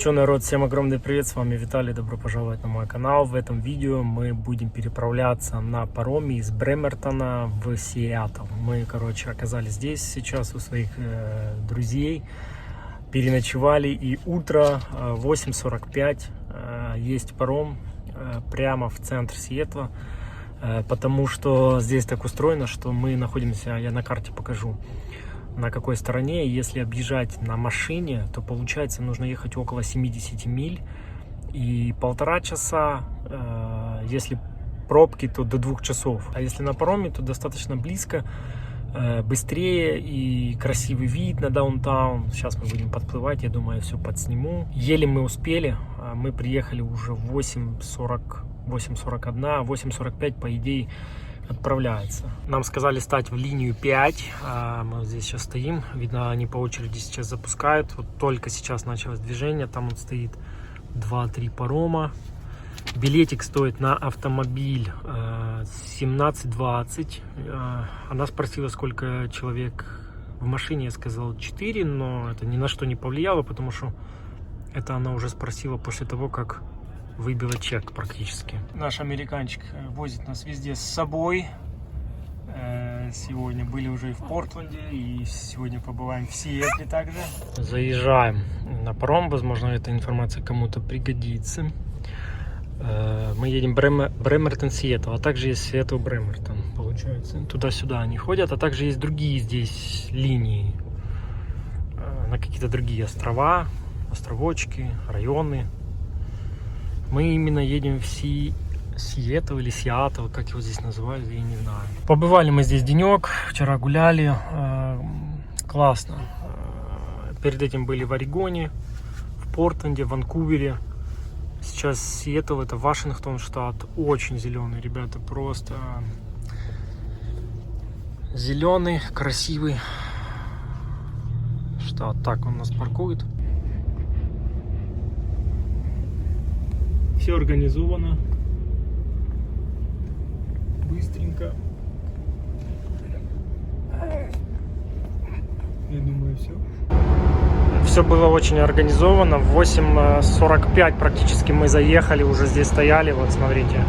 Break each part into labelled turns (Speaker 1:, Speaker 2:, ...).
Speaker 1: Чё, народ, всем огромный привет, с вами Виталий, добро пожаловать на мой канал. В этом видео мы будем переправляться на пароме из Бремертона в Сиэтл. Мы, оказались здесь сейчас у своих друзей, переночевали, и утро 8:45 есть паром прямо в центр Сиэтла, потому что здесь так устроено, что мы находимся, я на карте покажу, на какой стороне. Если объезжать на машине, то получается нужно ехать около 70 миль и 1,5 часа, если пробки, то до 2 часов, а если на пароме, то достаточно близко, быстрее и красивый вид на даунтаун. Сейчас мы будем подплывать, я думаю, я все подсниму. Еле мы успели, мы приехали уже в 8:41, 8:45 по идее отправляется. Нам сказали стать в линию 5, мы вот здесь сейчас стоим, видно, они по очереди сейчас запускают, вот только сейчас началось движение, там вот стоит 2-3 парома. Билетик стоит на автомобиль 17,20. Она спросила, сколько человек в машине, я сказал 4, но это ни на что не повлияло, потому что это она уже спросила после того, как выбила чек практически. Наш американчик возит нас везде с собой. Сегодня были уже и в Портленде, и сегодня побываем в Сиэтле также. Заезжаем на паром, возможно, эта информация кому-то пригодится. Мы едем Бремертон-Сиэтл, а также есть Сиэтл-Бремертон, получается. Туда-сюда они ходят, а также есть другие здесь линии на какие-то другие острова, островочки, районы. Мы именно едем в Сиэтл или Сиэтл, как его здесь называют, я не знаю. Побывали мы здесь денек, вчера гуляли, классно. Перед этим были в Орегоне, в Портленде, в Ванкувере. Сейчас Сиэтл, это Вашингтон штат, очень зеленый, ребята, просто зеленый, красивый штат. Так, он нас паркует. Все организовано, быстренько. Я думаю, все. Все было очень организовано. В 8:45 практически мы заехали, уже здесь стояли, вот смотрите.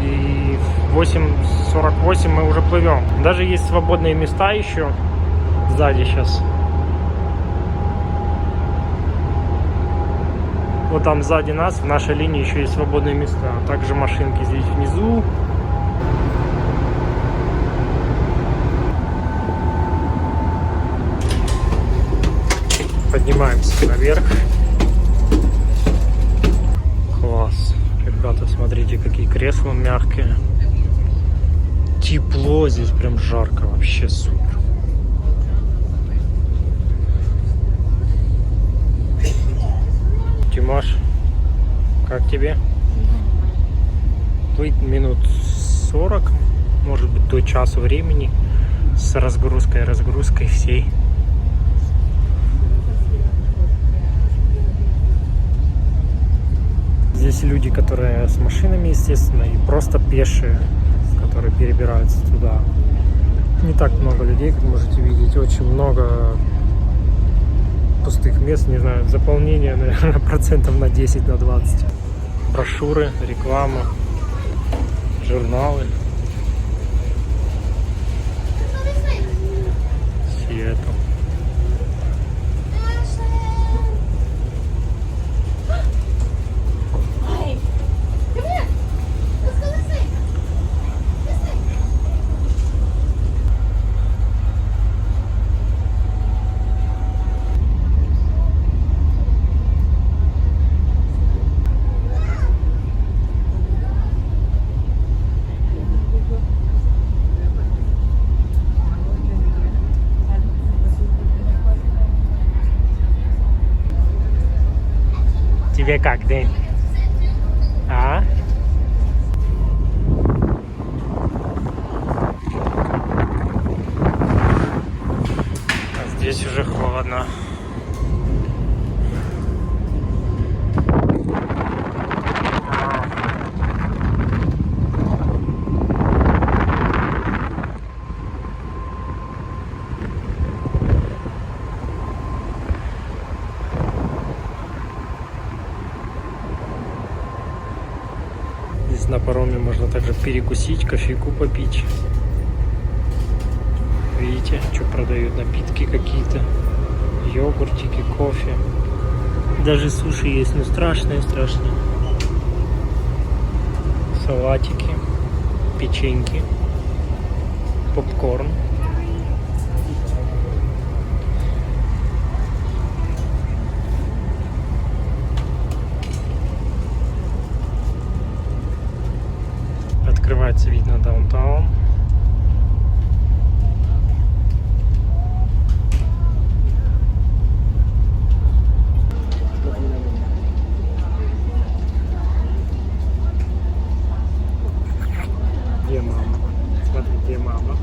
Speaker 1: И в 8:48 мы уже плывем. Даже есть свободные места еще сзади сейчас. Вот там сзади нас, в нашей линии, еще есть свободные места. Также машинки здесь внизу. Поднимаемся наверх. Класс. Ребята, смотрите, какие кресла мягкие. Тепло, здесь прям жарко, вообще супер. Тимош, как тебе? Плыть минут 40, может быть, до часа времени, с разгрузкой всей. Здесь люди, которые с машинами, естественно, и просто пешие, которые перебираются туда. Не так много людей, как можете видеть, очень много пустых мест, не знаю, заполнение, наверное, процентов на 10, на 20. Брошюры, реклама, журналы. Сиэтл. Тебе как, Дэн? А? Здесь уже холодно. Здесь на пароме можно также перекусить, кофейку попить. Видите, что продают? Напитки какие-то, йогуртики, кофе. Даже суши есть, но страшные. Салатики, печеньки, попкорн. Открывается вид на даунтаун. Где мама? Смотри, где мама.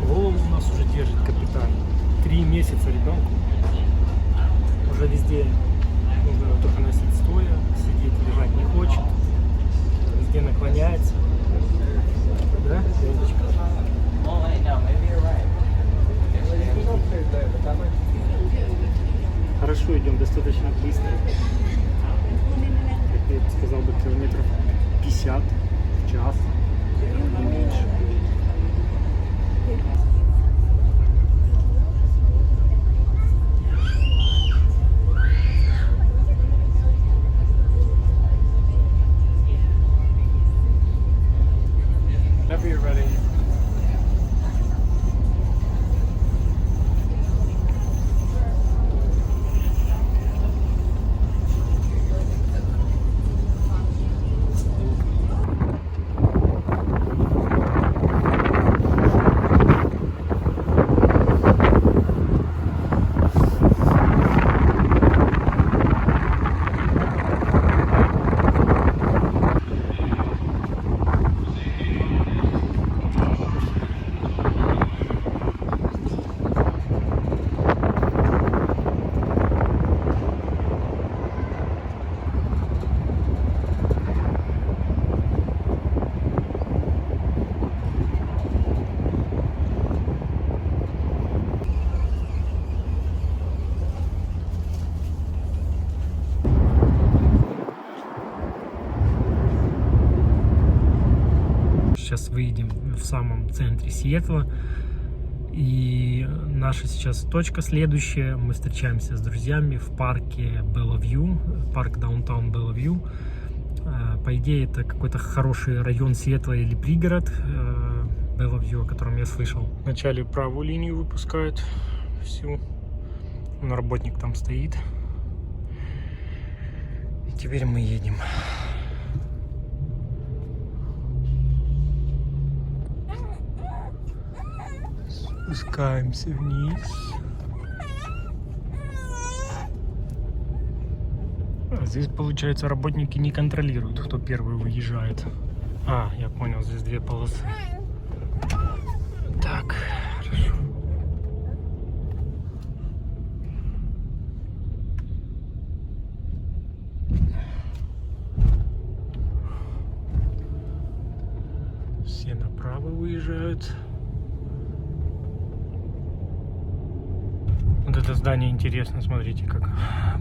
Speaker 1: Голову у нас уже держит капитан. 3 месяца ребенку. Уже везде нужно только носить стоя, сидеть, лежать не хочет. Везде наклоняется. Да, Леночка? Хорошо, идем достаточно быстро. Как я сказал бы, километров 50 в час, не меньше. Whenever you're ready. Сейчас выйдем в самом центре Сиэтла. И наша сейчас точка следующая. Мы встречаемся с друзьями в парке Беллавью. Парк Даунтаун Беллавью. По идее, это какой-то хороший район Сиэтла или пригород Беллавью, о котором я слышал. Вначале правую линию выпускают всю. Работник там стоит. И теперь мы едем. Спускаемся вниз. А здесь, получается, работники не контролируют, кто первый выезжает. А, я понял, здесь 2 полосы. Так, хорошо. Все направо выезжают. Вот это здание интересно, смотрите, как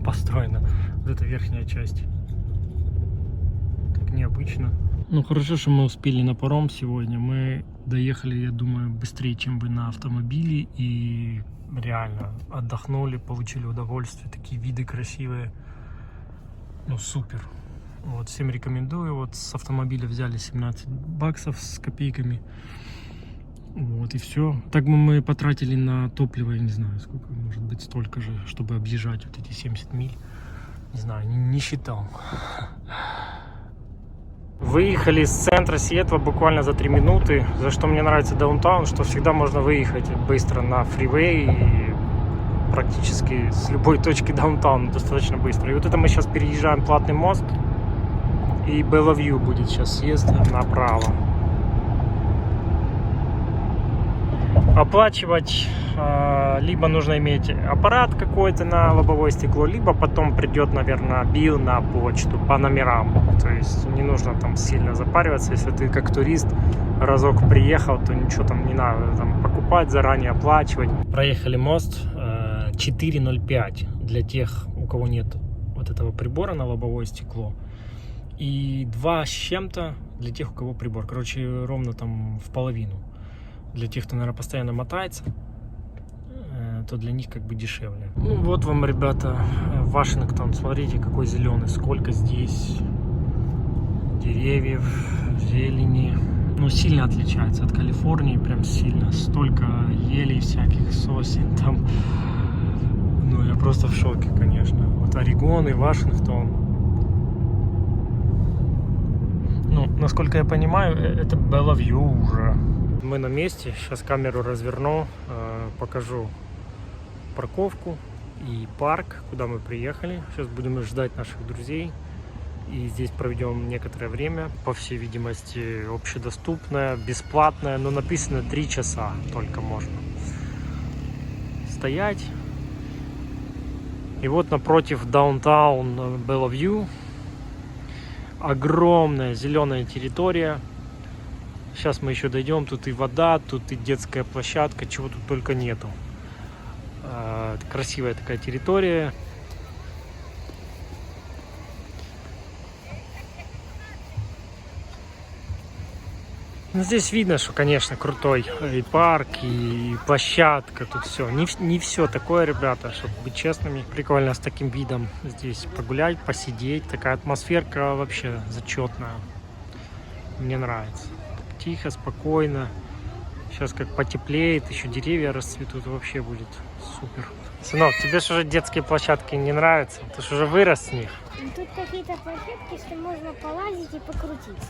Speaker 1: построено. Вот эта верхняя часть. Так необычно. Ну хорошо, что мы успели на паром сегодня. Мы доехали, я думаю, быстрее, чем бы на автомобиле. И реально отдохнули, получили удовольствие. Такие виды красивые. Ну супер. Вот, всем рекомендую. Вот с автомобиля взяли 17 баксов с копейками. Вот и все. Так бы мы потратили на топливо, я не знаю, сколько, может быть, столько же, чтобы объезжать вот эти 70 миль. Не знаю, не считал. Выехали из центра Сиэтла буквально за 3 минуты. За что мне нравится даунтаун, что всегда можно выехать быстро на фривей и практически с любой точки даунтауна достаточно быстро. И вот это мы сейчас переезжаем платный мост. И Беллавью будет сейчас съезд направо. Оплачивать либо нужно иметь аппарат какой-то на лобовое стекло, либо потом придет, наверное, билл на почту по номерам. То есть не нужно там сильно запариваться. Если ты как турист разок приехал, то ничего там не надо там покупать, заранее оплачивать. Проехали мост 4.05 для тех, у кого нет вот этого прибора на лобовое стекло. И 2 с чем-то для тех, у кого прибор. Короче, ровно там в половину. Для тех, кто, наверное, постоянно мотается, то для них как бы дешевле. Ну вот вам, ребята, Вашингтон. Смотрите, какой зеленый. Сколько здесь деревьев, зелени. Ну, сильно отличается от Калифорнии, прям сильно. Столько елей всяких, сосен там. Ну, я просто в шоке, конечно. Вот Орегон и Вашингтон. Ну, насколько я понимаю, это Беллавью уже. Мы на месте. Сейчас камеру разверну, покажу парковку и парк, куда мы приехали. Сейчас будем ждать наших друзей. И здесь проведем некоторое время. По всей видимости, общедоступное, бесплатное. Но написано 3 часа только можно стоять. И вот напротив даунтаун Беллавью огромная зеленая территория. Сейчас мы еще дойдем. Тут и вода, тут и детская площадка, чего тут только нету. Красивая такая территория. Ну, здесь видно, что, конечно, крутой и парк, и площадка, тут все. Не все такое, ребята, чтобы быть честными. Прикольно с таким видом здесь погулять, посидеть. Такая атмосферка вообще зачетная. Мне нравится. Тихо, спокойно. Сейчас как потеплеет, еще деревья расцветут, вообще будет супер. Сынок, тебе же уже детские площадки не нравятся? Ты же уже вырос с них.
Speaker 2: Тут какие-то площадки, что можно полазить и покрутиться.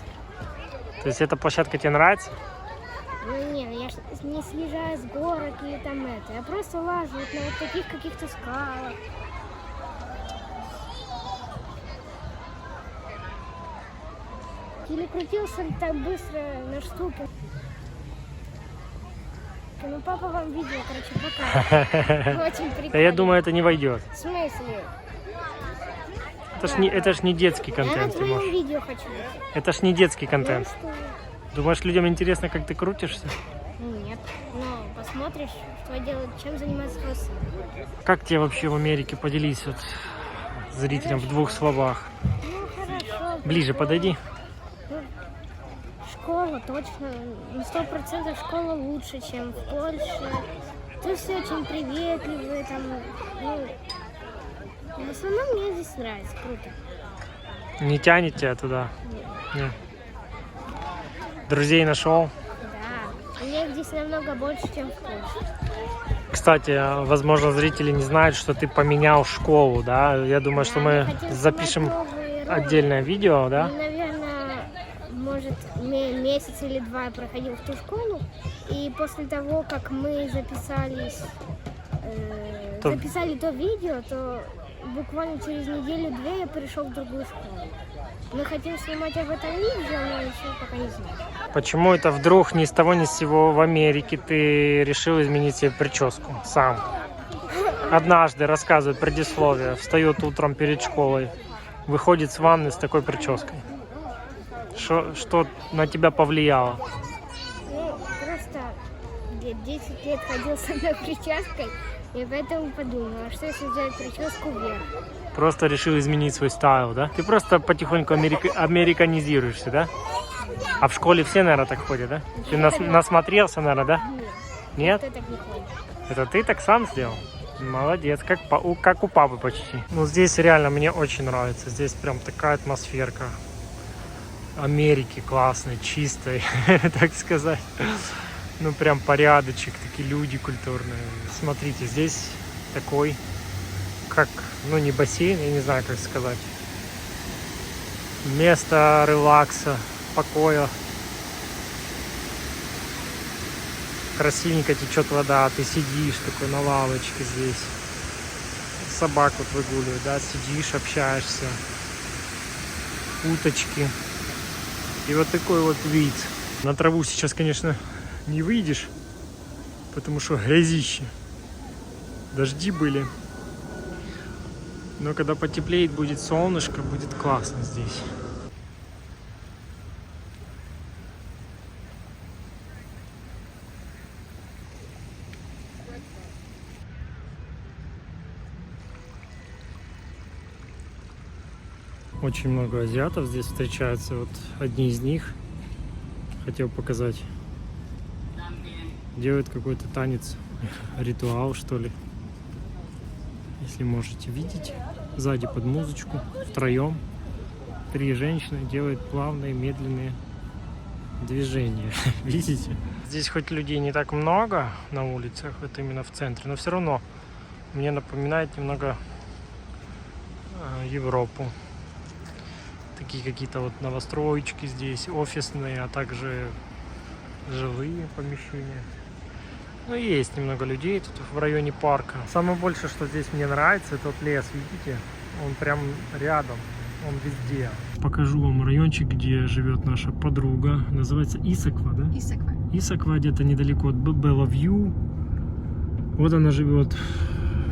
Speaker 1: То есть эта площадка тебе нравится?
Speaker 2: Ну не, я ж не съезжаю с горок или там это. Я просто лажу вот на вот таких каких-то скалах. Или крутился так быстро на штуке. Ну папа вам видео, короче, покажет. Очень прикольно.
Speaker 1: Да я думаю, это не войдет.
Speaker 2: В смысле?
Speaker 1: Это ж не детский
Speaker 2: Я на
Speaker 1: контент,
Speaker 2: твоем
Speaker 1: Тимош.
Speaker 2: видео хочу.
Speaker 1: Это ж не детский
Speaker 2: Ну
Speaker 1: контент.
Speaker 2: что?
Speaker 1: Думаешь, людям интересно, как ты крутишься?
Speaker 2: Нет. Но посмотришь, что делает, чем занимается твой сын.
Speaker 1: Как тебе вообще в Америке? Поделись вот зрителям в 2 словах.
Speaker 2: Ну хорошо.
Speaker 1: Ближе подойди.
Speaker 2: Ну, школа точно, на 100% школа лучше, чем в Польше. Тут все очень приветливые, там, ну, в основном мне здесь нравится, круто.
Speaker 1: Не тянет тебя туда?
Speaker 2: Нет.
Speaker 1: Не. Друзей нашел?
Speaker 2: Да, мне здесь намного больше, чем в Польше.
Speaker 1: Кстати, возможно, зрители не знают, что ты поменял школу, да? Я думаю, что мы
Speaker 2: хотим
Speaker 1: запишем
Speaker 2: снимать новые ролики.
Speaker 1: отдельное видео, да?
Speaker 2: Ну, наверное, может, месяц или 2 я проходил в ту школу, и после того, как мы записали то видео, то буквально через неделю-2 я перешел в другую школу. Мы хотим снимать об этом видео, но еще пока не знаю.
Speaker 1: Почему это вдруг ни с того ни с сего в Америке ты решил изменить себе прическу сам? Однажды, рассказывает предисловие, встает утром перед школой, выходит с ванны с такой прической. Что на тебя повлияло?
Speaker 2: Ну, просто 10 лет ходил с одной прической, и поэтому подумала, что если взять прическу вверх.
Speaker 1: Просто решил изменить свой стайл, да? Ты просто потихоньку американизируешься, да? А в школе все, наверное, так ходят, да? Ты насмотрелся, наверное, да? Нет?
Speaker 2: Кто так не ходит?
Speaker 1: Это ты так сам сделал? Молодец, как у папы почти. Ну, здесь реально мне очень нравится. Здесь прям такая атмосферка Америки классной, чистой, так сказать. Ну, прям порядочек, такие люди культурные. Смотрите, здесь такой, как, ну, не бассейн, я не знаю, как сказать. Место релакса, покоя. Красивенько течет вода, ты сидишь такой на лавочке здесь. Собак вот выгуливают, да, сидишь, общаешься. Уточки. И вот такой вот вид. На траву сейчас, конечно, не выйдешь, потому что грязище. Дожди были. Но когда потеплеет, будет солнышко, будет классно здесь. Очень много азиатов здесь встречается. Вот одни из них хотел показать. Делают какой-то танец, ритуал, что ли. Если можете видеть, сзади под музычку, втроем 3 женщины делают плавные, медленные движения. Видите? Здесь хоть людей не так много на улицах, вот именно в центре, но все равно мне напоминает немного Европу. Такие какие-то вот новостроечки здесь, офисные, а также жилые помещения. Ну, есть немного людей тут в районе парка. Самое большее, что здесь мне нравится, это вот лес, видите? Он прям рядом, он везде. Покажу вам райончик, где живет наша подруга. Называется Исаква, да?
Speaker 3: Исаква.
Speaker 1: Исаква, где-то недалеко от Беллавью. Вот она живет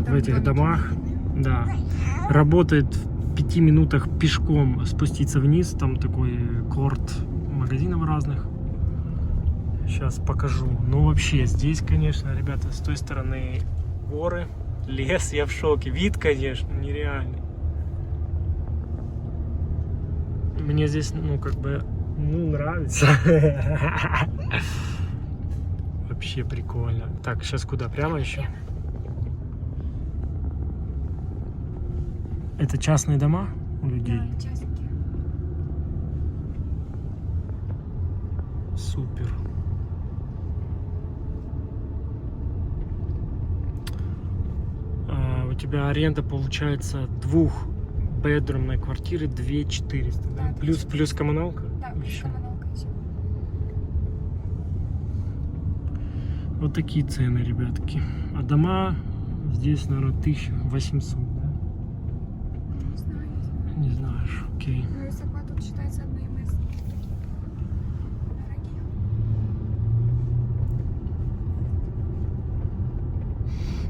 Speaker 1: в этих домах. Да. Работает в 5 минутах пешком спуститься вниз. Там такой корт магазинов разных. Сейчас покажу. Ну вообще здесь, конечно, ребята, с той стороны горы, лес, я в шоке. Вид, конечно, нереальный. Мне здесь, ну как бы, ну нравится. Вообще прикольно. Так, сейчас куда? Прямо еще? Это частные дома у людей?
Speaker 3: Да, частники.
Speaker 1: Супер. У тебя аренда получается 2-бедрумной квартиры 2400, да?
Speaker 3: Да,
Speaker 1: Плюс коммуналка?
Speaker 3: Да, плюс
Speaker 1: Еще.
Speaker 3: коммуналка еще.
Speaker 1: Вот такие цены, ребятки. А дома здесь, наверное, 1800, да?
Speaker 3: Не знаю, не знаю.
Speaker 1: Не знаешь, окей.
Speaker 3: Но Исаква тут считается одной из таких дорогих.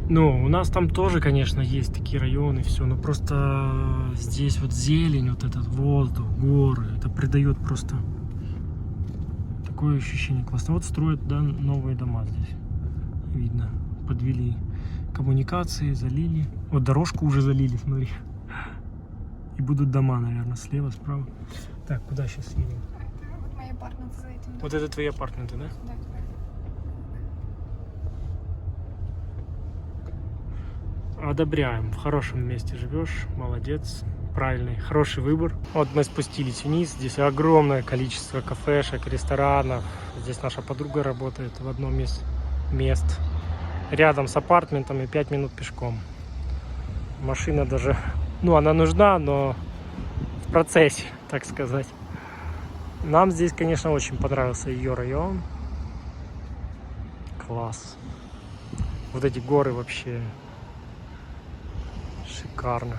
Speaker 1: Ну, у нас там тоже, конечно, есть такие районы, все, но просто здесь вот зелень, вот этот воздух, горы, это придает просто такое ощущение классно. Вот строят, да, новые дома здесь, видно, подвели коммуникации, залили. Вот дорожку уже залили, смотри. И будут дома, наверное, слева, справа. Так, куда сейчас едем?
Speaker 3: Вот моя апартмент за этим.
Speaker 1: Вот это твои апартаменты, да?
Speaker 3: Да,
Speaker 1: Одобряем. В хорошем месте живешь, молодец, правильный, хороший выбор. Вот мы спустились вниз, здесь огромное количество кафешек, ресторанов. Здесь наша подруга работает в одном из мест. Рядом с апартментами 5 минут пешком. Машина даже, ну она нужна, но в процессе, так сказать. Нам здесь, конечно, очень понравился ее район. Класс. Вот эти горы вообще шикарно.